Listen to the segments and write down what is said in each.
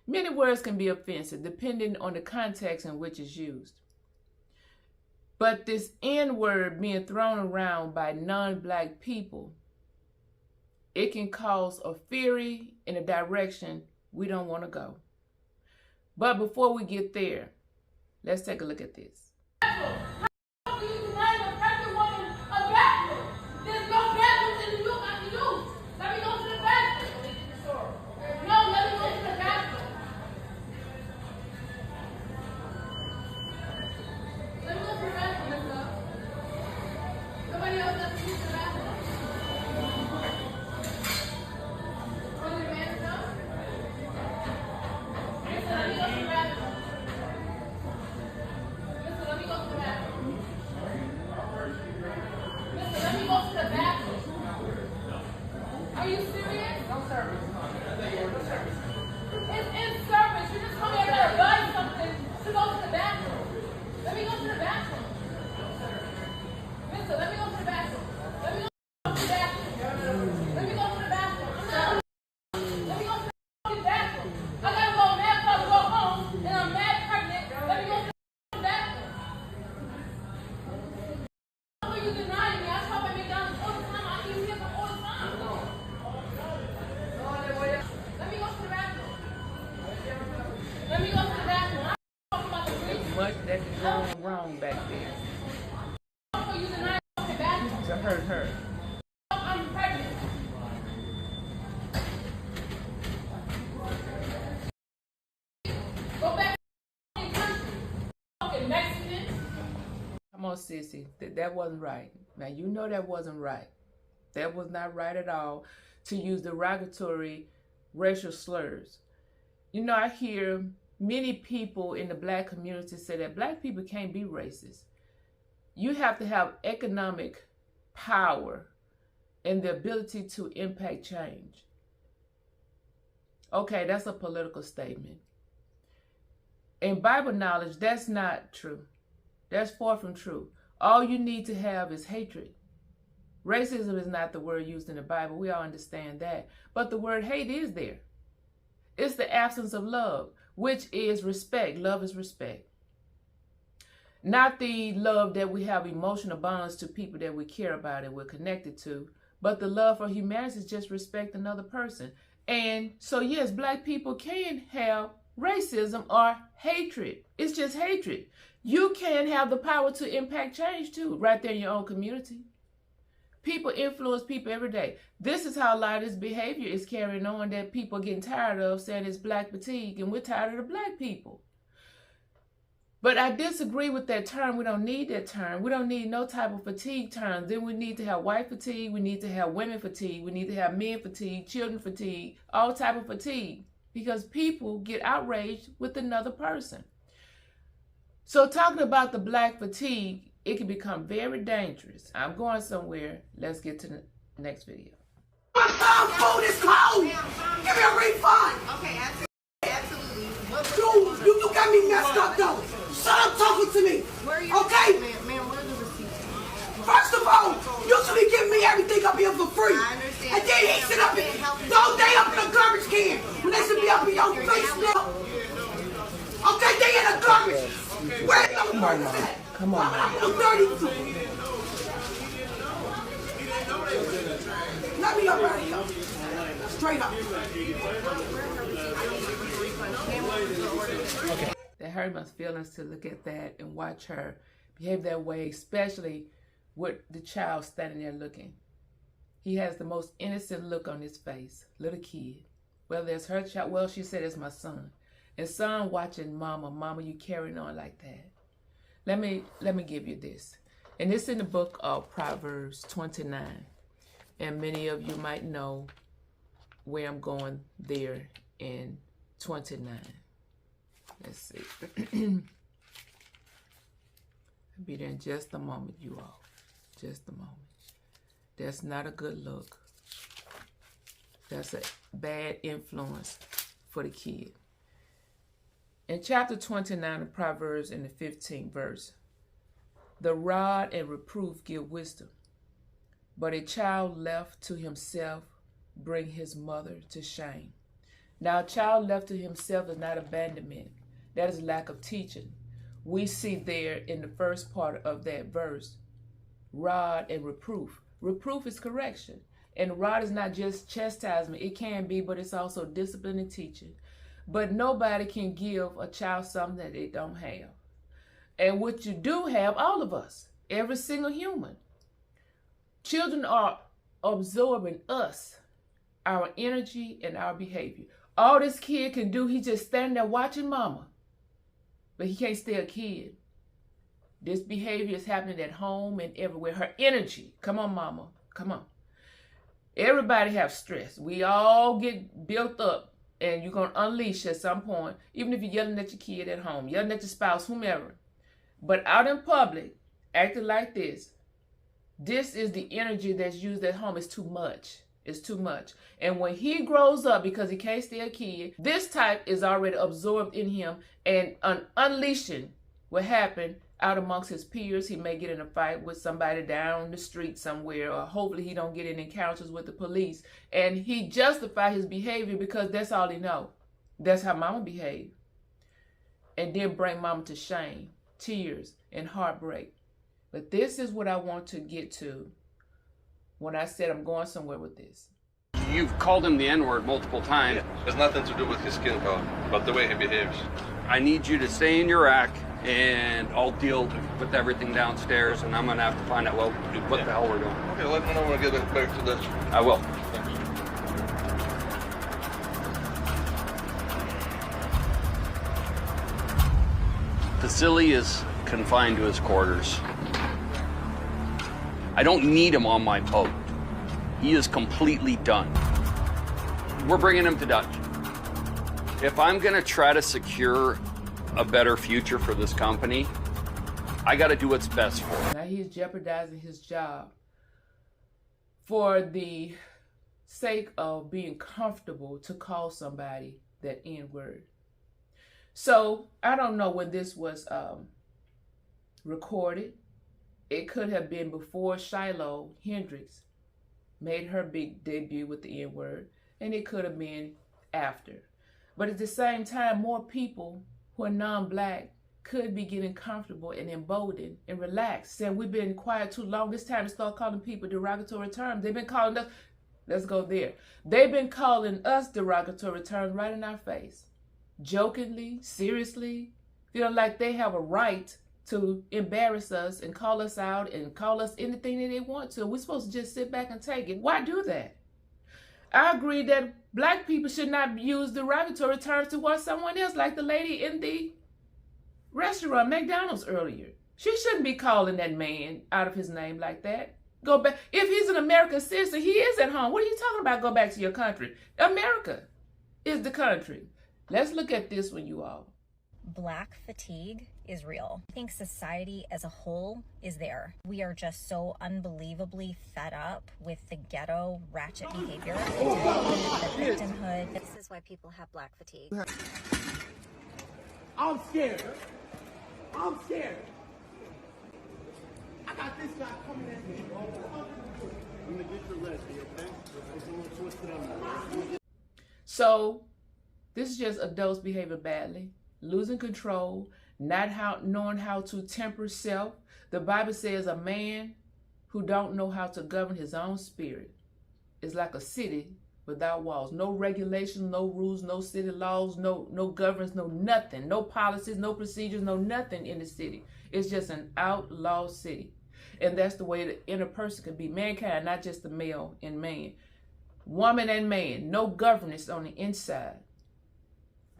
Many words can be offensive depending on the context in which it's used. But this N word being thrown around by non-black people, it can cause a fury in a direction we don't want to go. But before we get there, let's take a look at this. Are you serious? No service. It's in service. You just come here to buy something to go to the bathroom. Let me go to the bathroom. Mister, let me go to the bathroom. Let me go to the bathroom. Let me go to the bathroom. Let me go to the bathroom. I gotta go mad because I go home and I'm mad pregnant. Let me go to the bathroom. How are you denying me? I shop at McDonald's all the time. I eat here all the time. Let me go to the bathroom. Let me go to the bathroom. I'm talking about the police. Much that is going wrong back there How are you denying me the bathroom? to hurt her. I'm pregnant. Go back to your country. Fucking Mexican. Come on, sissy, that wasn't right. Now, you know that wasn't right. That was not right at all to use derogatory racial slurs. You know, I hear many people in the black community say that black people can't be racist. You have to have economic power and the ability to impact change. Okay, that's a political statement. In Bible knowledge, that's not true. That's far from true. All you need to have is hatred. Racism is not the word used in the Bible. We all understand that. But the word hate is there. It's the absence of love, which is respect. Love is respect. Not the love that we have emotional bonds to people that we care about and we're connected to, but the love for humanity is just respect another person. And so, yes, black people can have racism or hatred. It's just hatred. You can have the power to impact change too, right there in your own community. People influence people every day. This is how a lot of this behavior is carrying on that people are getting tired of, saying it's black fatigue, and we're tired of the black people. But I disagree with that term. We don't need that term. We don't need no type of fatigue term. Then we need to have white fatigue. We need to have women fatigue. We need to have men fatigue, children fatigue, all type of fatigue. Because people get outraged with another person. So talking about the black fatigue, it can become very dangerous. I'm going somewhere. Let's get to the next video. My son's food is cold. Give me a refund. Okay, absolutely. You got me messed up though. Shut up talking to me. Where are you? Okay? Ma'am, where are the receipts? First of all, you should be giving me everything up here for free. I understand. And then he sit up in the whole day up in the garbage can. When they should be up in your face now. Okay, they in the garbage. Where the Come on, Mom. Come on, Mom. I'm 32. Let me up right here. Straight up. Okay. That hurt my feelings to look at that and watch her behave that way, especially with the child standing there looking. He has the most innocent look on his face, little kid. Whether it's her child, well, she said it's my son. And son watching mama, you carrying on like that. Let me give you this. And it's in the book of Proverbs 29. And many of you might know where I'm going there in 29. Let's see. I'll be there in just a moment, you all. Just a moment. That's not a good look. That's a bad influence for the kid. In chapter 29 of Proverbs, in the 15th verse, the rod and reproof give wisdom, but a child left to himself bring his mother to shame. Now, a child left to himself is not abandonment. That is lack of teaching. We see there in the first part of that verse, rod and reproof. Reproof is correction. And rod is not just chastisement. It can be, but it's also discipline and teaching. But nobody can give a child something that they don't have. And what you do have, all of us, every single human. Children are absorbing us, our energy and our behavior. All this kid can do, he just stand there watching mama. But he can't stay a kid. This behavior is happening at home and everywhere. Her energy, come on mama, come on. Everybody have stress. We all get built up and you're going to unleash at some point, even if you're yelling at your kid at home, yelling at your spouse, whomever. But out in public, acting like this is the energy that's used at home. It's too much. It's too much. And when he grows up, because he can't stay a kid, this type is already absorbed in him, and an unleashing will happen out amongst his peers. He may get in a fight with somebody down the street somewhere, or hopefully he don't get in encounters with the police. And he justify his behavior because that's all he know. That's how mama behave. And then bring mama to shame, tears, and heartbreak. But this is what I want to get to when I said I'm going somewhere with this. You've called him the N-word multiple times. Yeah, it's nothing to do with his skin color, but the way he behaves. I need you to stay in your rack, and I'll deal with everything downstairs, and I'm going to have to find out what the hell we're doing. Okay, let me know when I get back to this. I will. Vasily is confined to his quarters. I don't need him on my boat. He is completely done. We're bringing him to Dutch. If I'm gonna try to secure a better future for this company, I gotta do what's best for him. Now he's jeopardizing his job for the sake of being comfortable to call somebody that N-word. So I don't know when this was recorded. It could have been before Shiloh Hendricks made her big debut with the N-word, and it could have been after. But at the same time, more people who are non-black could be getting comfortable and emboldened and relaxed, saying we've been quiet too long. It's time to start calling people derogatory terms. They've been calling us, let's go there. They've been calling us derogatory terms right in our face, jokingly, seriously, feeling like they have a right to embarrass us and call us out and call us anything that they want to. We're supposed to just sit back and take it. Why do that? I agree that black people should not use derogatory terms towards someone else, like the lady in the restaurant, McDonald's, earlier. She shouldn't be calling that man out of his name like that. Go back. If he's an American citizen, he is at home. What are you talking about? Go back to your country. America is the country. Let's look at this one, you all. Black fatigue is real. I think society as a whole is there. We are just so unbelievably fed up with the ghetto ratchet behavior, the victimhood. This is why people have black fatigue. I'm scared. I'm scared. I got this guy coming at me. I'm gonna get your list, okay? It's a little twisted on. So this is just adults behaving badly, losing control, not knowing how to temper self. The Bible says a man who don't know how to govern his own spirit is like a city without walls. No regulations, no rules, no city laws, no governance, no nothing, no policies, no procedures, no nothing in the city. It's just an outlaw city. And that's the way the inner person can be. Mankind, not just the male and man. Woman and man, no governance on the inside.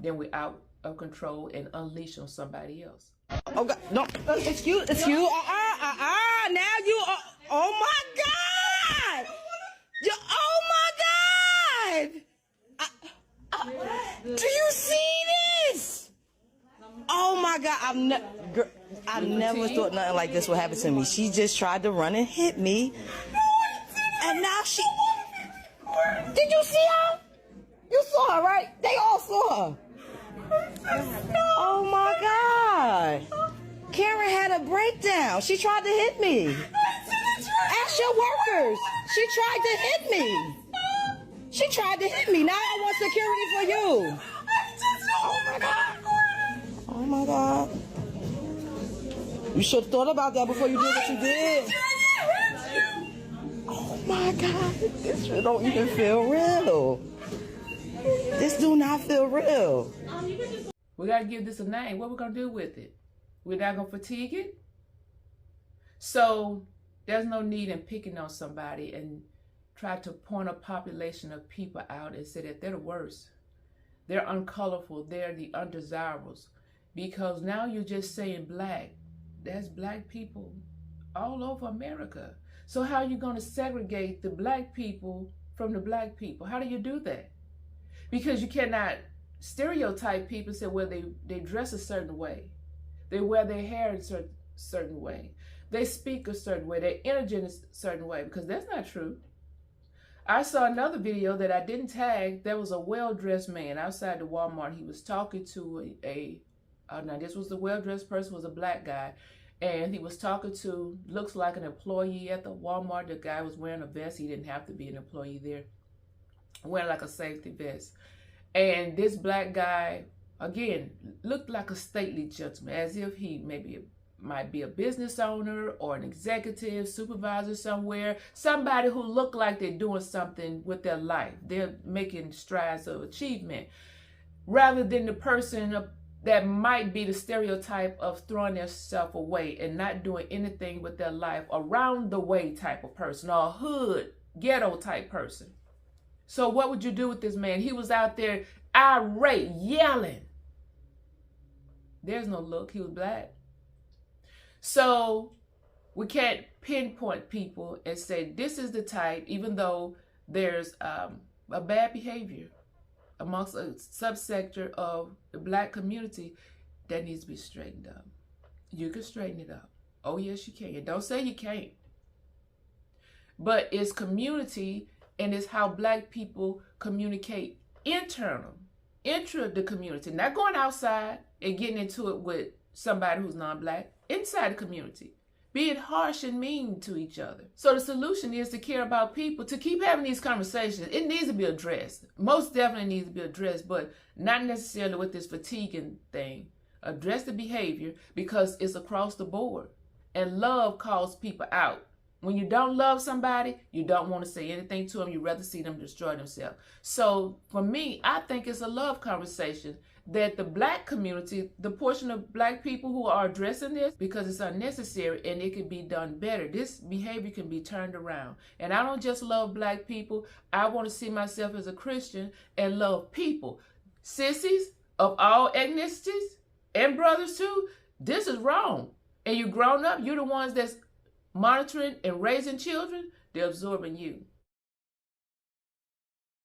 Then we're out of control and unleash on somebody else. Oh God, no, excuse, now you, oh my God, oh my God, do you see this? Oh my God, I never thought nothing like this would happen to me. She just tried to run and hit me, and now she, did you see her? You saw her, right? They all saw her. Oh my God. Karen had a breakdown. She tried to hit me. Ask your workers. She tried to hit me. She tried to hit me. Now I want security for you. Oh my God. Oh my God. You should have thought about that before you did what you did. Oh my God. This shit don't even feel real. This do not feel real. We got to give this a name. What we going to do with it? We're not going to fatigue it? So there's no need in picking on somebody and try to point a population of people out and say that they're the worst. They're uncolorful. They're the undesirables. Because now you're just saying black. There's black people all over America. So how are you going to segregate the black people from the black people? How do you do that? Because you cannot stereotype people and say, well, they dress a certain way. They wear their hair in a certain way. They speak a certain way. Their energy in a certain way, because that's not true. I saw another video that I didn't tag. There was a well-dressed man outside the Walmart. He was talking to now this was the well-dressed person, was a black guy. And he was talking to, looks like an employee at the Walmart. The guy was wearing a vest. He didn't have to be an employee there. Wearing like a safety vest. And this black guy, again, looked like a stately gentleman, as if he might be a business owner or an executive, supervisor somewhere, somebody who looked like they're doing something with their life. They're making strides of achievement, rather than the person that might be the stereotype of throwing themselves away and not doing anything with their life, around the way type of person, or a hood, ghetto type person. So what would you do with this man? He was out there irate, yelling. There's no look. He was black. So we can't pinpoint people and say this is the type, even though there's a bad behavior amongst a subsector of the black community that needs to be straightened up. You can straighten it up. Oh, yes, you can. Don't say you can't. But it's community, and it's how black people communicate intra the community, not going outside and getting into it with somebody who's non-black, inside the community, being harsh and mean to each other. So the solution is to care about people, to keep having these conversations. It needs to be addressed. Most definitely needs to be addressed, but not necessarily with this fatiguing thing. Address the behavior, because it's across the board. And love calls people out. When you don't love somebody, you don't want to say anything to them. You'd rather see them destroy themselves. So for me, I think it's a love conversation that the black community, the portion of black people who are addressing this, because it's unnecessary and it can be done better. This behavior can be turned around. And I don't just love black people. I want to see myself as a Christian and love people. Sissies of all ethnicities and brothers too, this is wrong. And you grown up, you're the ones that's monitoring and raising children, they're absorbing you.